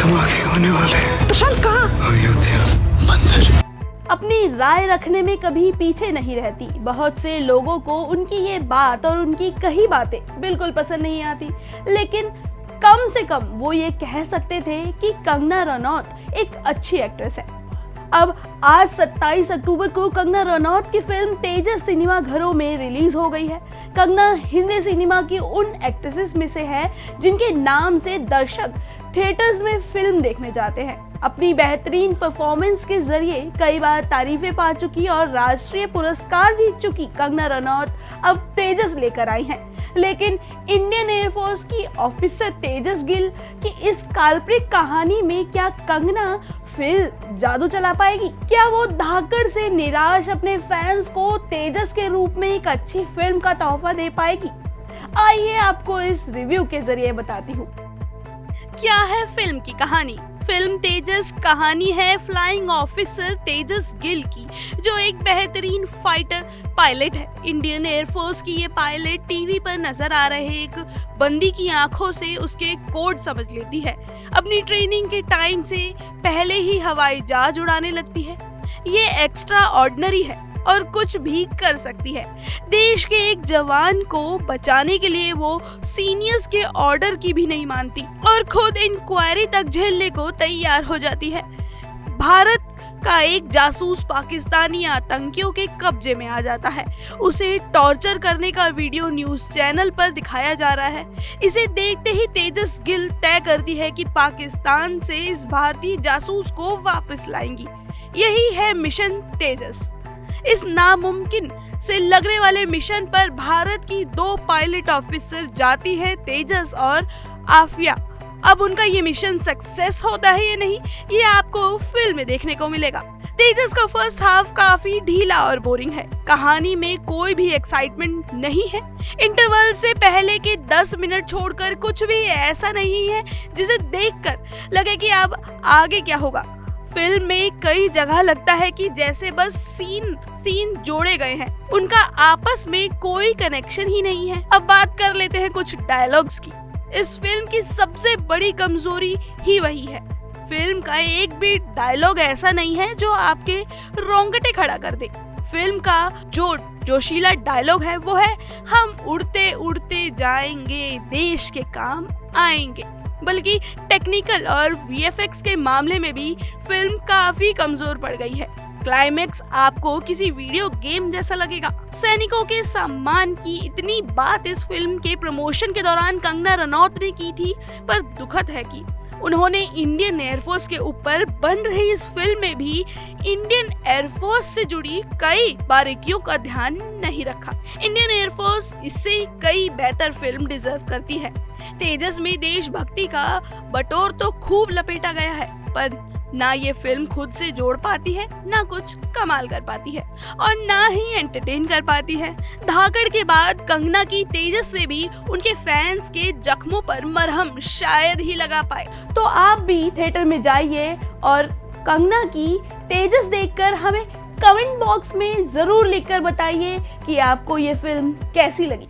धमाके होने वाले हैं। प्रशांत कहाँ? अयोध्या मंदिर। अपनी राय रखने में कभी पीछे नहीं रहती। बहुत से लोगों को उनकी ये बात और उनकी कही बातें बिल्कुल पसंद नहीं आती, लेकिन कम से कम वो ये कह सकते थे कि कंगना रनौत एक अच्छी एक्ट्रेस है। अब आज 27 अक्टूबर को कंगना रनौत की फिल्म तेजस सिनेमा घरों में रिलीज हो गई है। कंगना हिंदी सिनेमा की उन एक्ट्रेसेस में से है जिनके नाम से दर्शक थिएटर्स में फिल्म देखने जाते हैं। अपनी बेहतरीन परफॉर्मेंस के जरिए कई बार तारीफें पा चुकी और राष्ट्रीय पुरस्कार जीत चुकी कंगना रनौत अब तेजस लेकर आई हैं। लेकिन इंडियन एयरफोर्स की ऑफिसर तेजस गिल की इस काल्पनिक कहानी में क्या कंगना फिर जादू चला पाएगी? क्या वो धाकड़ से निराश अपने फैंस को तेजस के रूप में एक अच्छी फिल्म का तोहफा दे पाएगी? आइए आपको इस रिव्यू के जरिए बताती हूँ। क्या है फिल्म की कहानी? फिल्म तेजस कहानी है फ्लाइंग ऑफिसर तेजस गिल की, जो एक बेहतरीन फाइटर पायलट है। इंडियन एयरफोर्स की ये पायलट टीवी पर नजर आ रहे एक बंदी की आंखों से उसके कोड समझ लेती है। अपनी ट्रेनिंग के टाइम से पहले ही हवाई जहाज उड़ाने लगती है। ये एक्स्ट्रा ऑर्डिनरी है और कुछ भी कर सकती है। देश के एक जवान को बचाने के लिए वो सीनियर्स के ऑर्डर की भी नहीं मानती और खुद इंक्वायरी तक झेलने को तैयार हो जाती है। भारत का एक जासूस पाकिस्तानी आतंकियों के कब्जे में आ जाता है। उसे टॉर्चर करने का वीडियो न्यूज चैनल पर दिखाया जा रहा है। इसे देखते ही तेजस गिल तय करती है कि पाकिस्तान से इस भारतीय जासूस को वापस लाएंगी। यही है मिशन तेजस। इस नामुमकिन से लगने वाले मिशन पर भारत की 2 पायलट ऑफिसर जाती हैं, तेजस और आफिया। अब उनका ये मिशन सक्सेस होता है या नहीं, ये आपको फिल्म में देखने को मिलेगा। तेजस का फर्स्ट हाफ काफी ढीला और बोरिंग है। कहानी में कोई भी एक्साइटमेंट नहीं है। इंटरवल से पहले के 10 मिनट छोड़कर कुछ भी ऐसा नहीं है जिसे देखकर लगे कि अब आगे क्या होगा। फिल्म में कई जगह लगता है कि जैसे बस सीन जोड़े गए हैं, उनका आपस में कोई कनेक्शन ही नहीं है। अब बात कर लेते हैं कुछ डायलॉग्स की। इस फिल्म की सबसे बड़ी कमजोरी ही वही है। फिल्म का एक भी डायलॉग ऐसा नहीं है जो आपके रोंगटे खड़ा कर दे। फिल्म का जो जोशीला डायलॉग है वो है, हम उड़ते उड़ते जाएंगे, देश के काम आएंगे। बल्कि टेक्निकल और वीएफएक्स के मामले में भी फिल्म काफी कमजोर पड़ गई है। क्लाइमेक्स आपको किसी वीडियो गेम जैसा लगेगा। सैनिकों के सम्मान की इतनी बात इस फिल्म के प्रमोशन के दौरान कंगना रनौत ने की थी, पर दुखद है कि उन्होंने इंडियन एयरफोर्स के ऊपर बन रही इस फिल्म में भी इंडियन एयरफोर्स से जुड़ी कई बारीकियों का ध्यान नहीं रखा। इंडियन एयरफोर्स इससे कई बेहतर फिल्म डिजर्व करती है। तेजस में देशभक्ति का बटोर तो खूब लपेटा गया है, पर ना ये फिल्म खुद से जोड़ पाती है, ना कुछ कमाल कर पाती है और ना ही एंटरटेन कर पाती है। धाकड़ के बाद कंगना की तेजस ने भी उनके फैंस के जख्मों पर मरहम शायद ही लगा पाए। तो आप भी थिएटर में जाइए और कंगना की तेजस देखकर हमें कमेंट बॉक्स में जरूर लिखकर बताइए कि आपको ये फिल्म कैसी लगी।